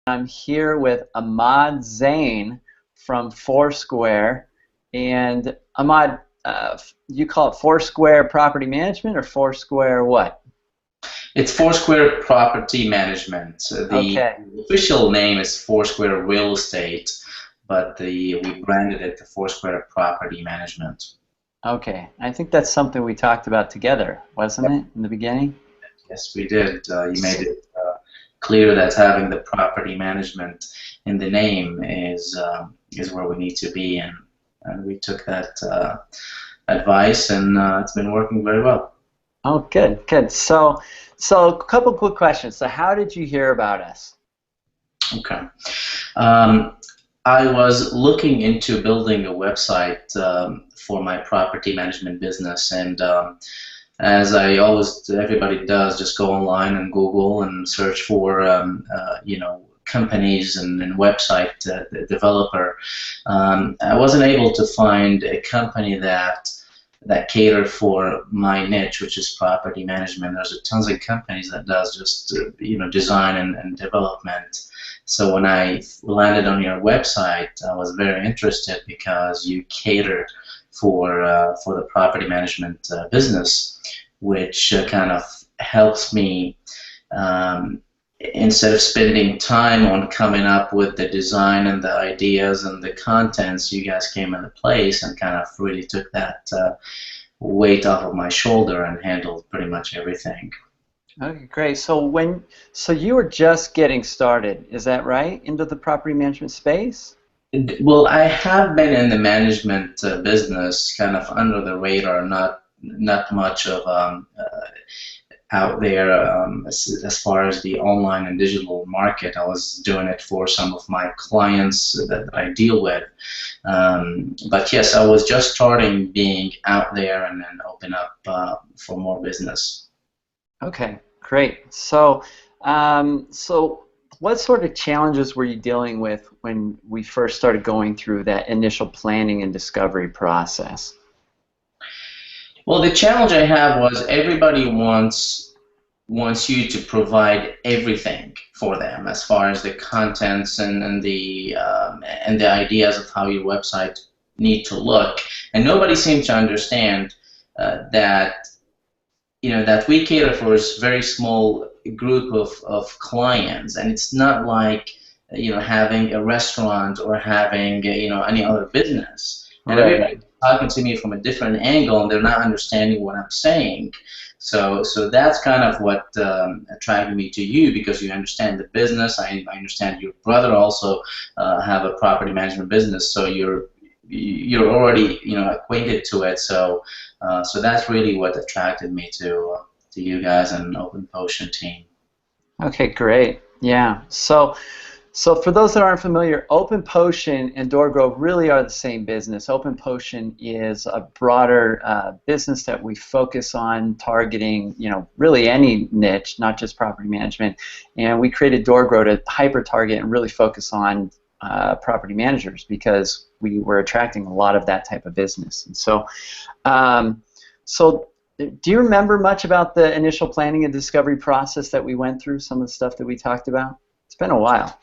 I'm here with Ahmad Zain from Foursquare. And Ahmad, you call it Foursquare Property Management or Foursquare what? It's Foursquare Property Management. The Okay. official name is Foursquare Real Estate, but we branded it the Foursquare Property Management. Okay. I think that's something we talked about together, wasn't it, in the beginning? Yes, we did. You made it clear that having the property management in the name is where we need to be, and we took that advice, and it's been working very well. Oh, good, good. So a couple quick questions. So how did you hear about us? Okay. I was looking into building a website for my property management business, and as everybody does, just go online and Google and search for, companies and website developer. I wasn't able to find a company that catered for my niche, which is property management. There's tons of companies that does just design and development. So when I landed on your website, I was very interested because you cater for the property management business, which kind of helps me, instead of spending time on coming up with the design and the ideas and the contents. You guys came into place and kind of really took that weight off of my shoulder and handled pretty much everything. Okay, great. So you were just getting started, is that right, into the property management space? Well, I have been in the management business, kind of under the radar, not much of out there as far as the online and digital market. I was doing it for some of my clients that I deal with. But yes, I was just starting being out there and then open up for more business. Okay, great. So what sort of challenges were you dealing with when we first started going through that initial planning and discovery process? Well, the challenge I have was everybody wants you to provide everything for them as far as the contents and the ideas of how your website need to look, and nobody seems to understand that that we cater for a very small group of clients, and it's not like having a restaurant or having any other business. And Right. everybody's talking to me from a different angle, and they're not understanding what I'm saying. So that's kind of what attracted me to you, because you understand the business. I understand your brother also have a property management business, so you're already acquainted to it. So that's really what attracted me to you guys and Open Potion team. Okay, great. Yeah. So for those that aren't familiar, Open Potion and Door Grove really are the same business. Open Potion is a broader business that we focus on targeting, really any niche, not just property management. And we created Door Grove to hyper target and really focus on property managers, because we were attracting a lot of that type of business. And so do you remember much about the initial planning and discovery process that we went through, some of the stuff that we talked about? It's been a while.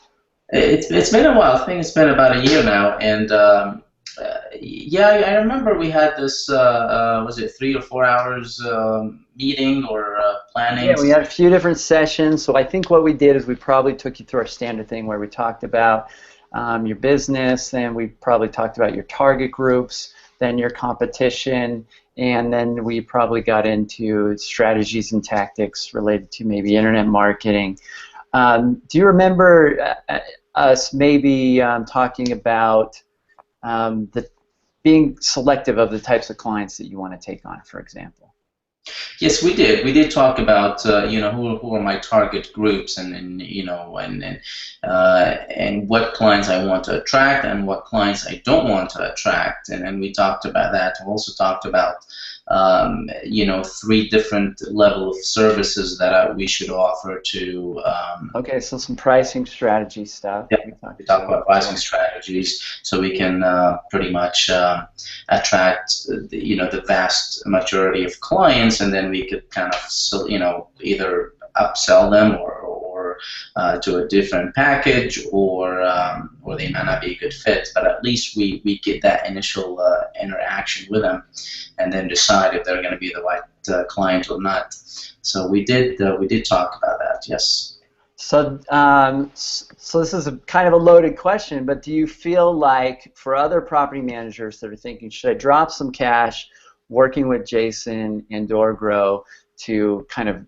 It's been a while. I think it's been about a year now, and yeah, I remember we had this. Was it 3 or 4 hours meeting or planning? Yeah, we had a few different sessions. So I think what we did is we probably took you through our standard thing where we talked about your business, then we probably talked about your target groups, then your competition, and then we probably got into strategies and tactics related to maybe internet marketing. Do you remember us maybe talking about being selective of the types of clients that you want to take on, for example? Yes, we did. We did talk about who are my target groups, and what clients I want to attract and what clients I don't want to attract, and we talked about that. We also talked about you know, 3 different level of services that we should offer to. Okay, so some pricing strategy stuff. Yeah, we talk about pricing strategies, so we can pretty much attract you know, the vast majority of clients, and then we could kind of, you know, either upsell them or to a different package, or they might not be a good fit, but at least we get that initial interaction with them, and then decide if they're going to be the right client or not. So we did talk about that, yes. So, so this is a kind of a loaded question, but do you feel like for other property managers that are thinking, should I drop some cash working with Jason and DoorGrow to kind of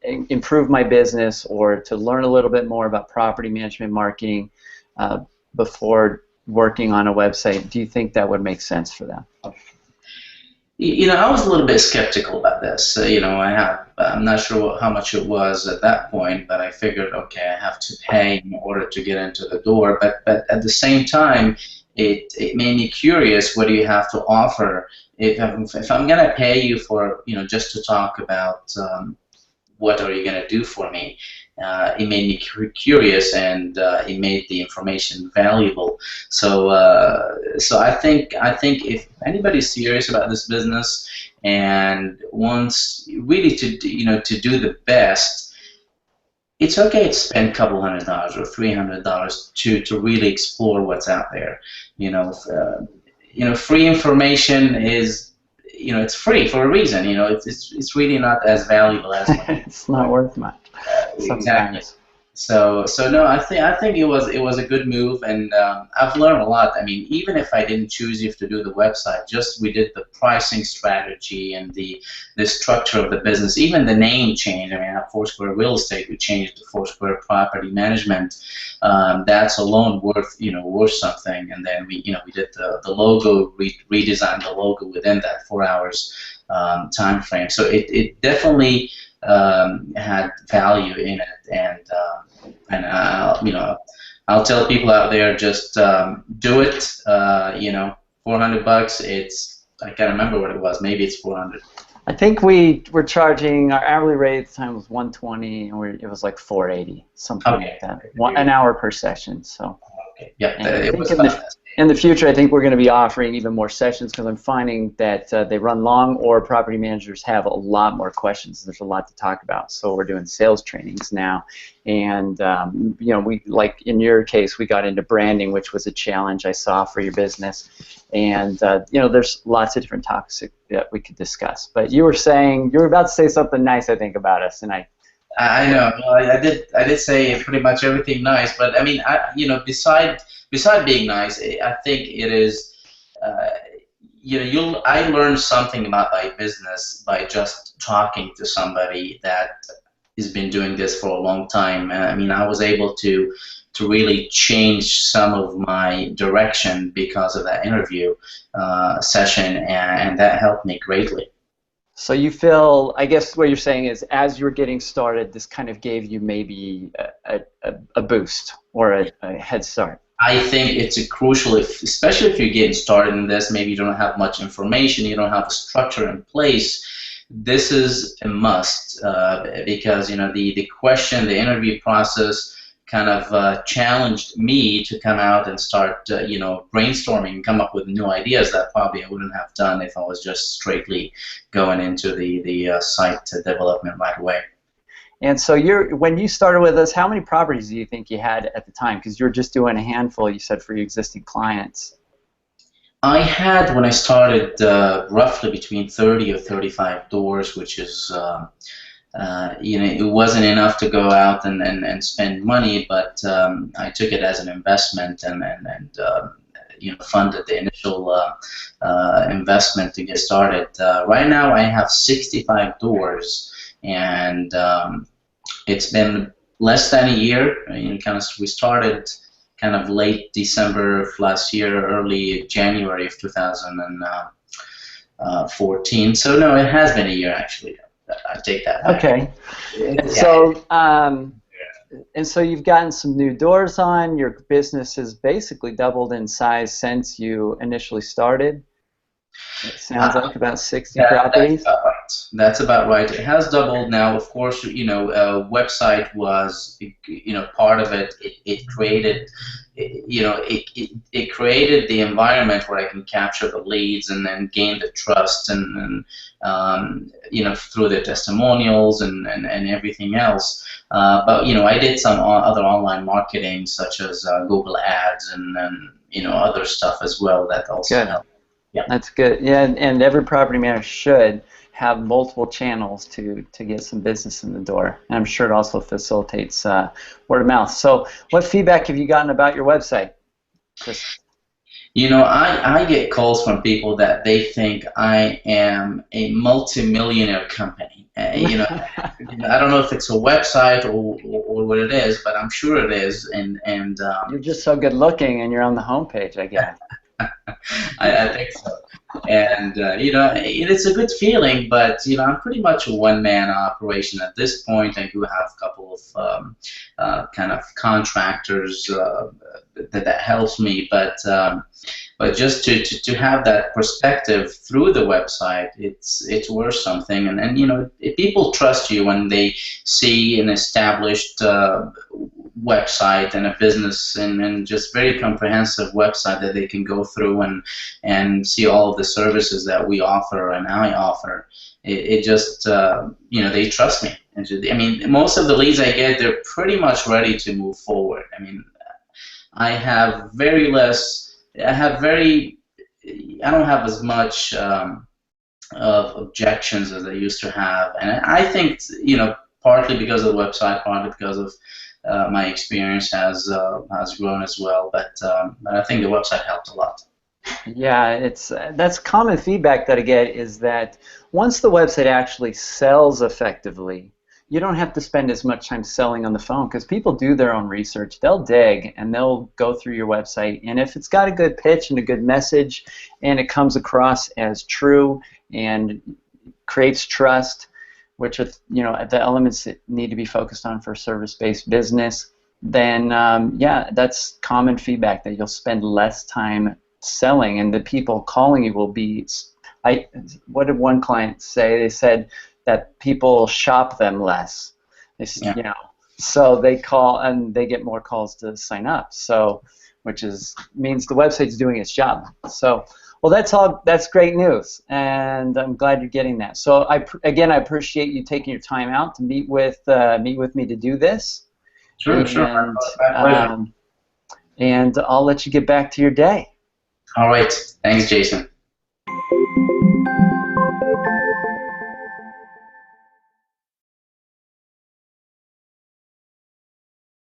improve my business, or to learn a little bit more about property management marketing before working on a website? Do you think that would make sense for them? You know, I was a little bit skeptical about this. You know, I'm not sure how much it was at that point, but I figured, okay, I have to pay in order to get into the door. But at the same time, it made me curious. What do you have to offer? If I'm going to pay you for, you know, just to talk about what are you going to do for me? It made me curious, and it made the information valuable. So, so I think if anybody's serious about this business and wants really to, you know, to do the best, it's okay to spend a couple $100 or $300 to really explore what's out there. You know, free information is, you know, it's free for a reason. You know, it's really not as valuable as money. It's not worth much. Exactly. So no, I think it was a good move, and I've learned a lot. I mean, even if I didn't choose you to do the website, just we did the pricing strategy and the structure of the business, even the name change. I mean, at Foursquare Real Estate, we changed to Foursquare Property Management. That's alone worth something. And then we did the logo, redesigned the logo within that 4 hours time frame. So it definitely had value in it, and I'll tell people out there, just do it. You know, $400. I can't remember what it was. Maybe it's 400. I think we were charging, our hourly rate at the time was 120, and it was like 480, something like that. An hour per session. So. Okay. Yeah, it was in the future, I think we're going to be offering even more sessions, because I'm finding that they run long, or property managers have a lot more questions. There's a lot to talk about. So we're doing sales trainings now, and you know, we, like in your case, we got into branding, which was a challenge I saw for your business, and you know, there's lots of different topics that we could discuss. But you were about to say something nice, I think, about us, and I know. Well, I did say pretty much everything nice, but I mean, you know, beside being nice, I think it is, you know, I learned something about my business by just talking to somebody that has been doing this for a long time. I mean, I was able to really change some of my direction because of that interview session, and that helped me greatly. So you feel, I guess what you're saying is, as you were getting started, this kind of gave you maybe a boost or a head start. I think it's a crucial, especially if you're getting started in this, maybe you don't have much information, you don't have a structure in place. This is a must, because, you know, the interview process kind of challenged me to come out and start, you know, brainstorming and come up with new ideas that probably I wouldn't have done if I was just straightly going into the site development right away. And so when you started with us, how many properties do you think you had at the time? Because you were just doing a handful, you said, for your existing clients. I had, when I started, roughly between 30 or 35 doors, which is, you know, it wasn't enough to go out and spend money, but I took it as an investment, and you know, funded the initial investment to get started. Right now, I have 65 doors, and it's been less than a year. You know, we started kind of late December of last year, early January of 2014. So no, it has been a year actually. I take that back. Okay. Yeah. So and so you've gotten some new doors on. Your business has basically doubled in size since you initially started. It sounds like about 60 That's properties. about right. That's about right. It has doubled now. Of course, website was, part of it. It created, it created the environment where I can capture the leads and then gain the trust and through the testimonials and everything else. But I did some other online marketing such as Google Ads and other stuff as well that also Good. helped. Yeah. That's good. Yeah, and every property manager should have multiple channels to get some business in the door. And I'm sure it also facilitates word of mouth. So what feedback have you gotten about your website, Chris? I get calls from people that they think I am a multimillionaire company. I don't know if it's a website or what it is, but I'm sure it is. And You're just so good looking and you're on the homepage, I guess. I think so. And it's a good feeling, but I'm pretty much a one-man operation at this point. I do have a couple of kind of contractors that helps me, but just to have that perspective through the website, it's worth something. And if people trust you when they see an established website and a business and just very comprehensive website that they can go through and see all of the services that we offer and I offer. It just they trust me. I mean, most of the leads I get, they're pretty much ready to move forward. I mean, I have very less. I don't have as much of objections as I used to have, and I think partly because of the website, partly because of my experience has grown as well. But I think the website helped a lot. Yeah, that's common feedback that I get is that once the website actually sells effectively, you don't have to spend as much time selling on the phone because people do their own research. They'll dig and they'll go through your website, and if it's got a good pitch and a good message and it comes across as true and creates trust, which are the elements that need to be focused on for a service-based business, then yeah, that's common feedback that you'll spend less time selling, and the people calling you will be. What did one client say? They said that people shop them less. Yeah. So they call and they get more calls to sign up. So, which means the website's doing its job. So, well, that's great news, and I'm glad you're getting that. So, I appreciate you taking your time out to meet with me to do this. Sure. And I'll let you get back to your day. All right. Thanks, Jason.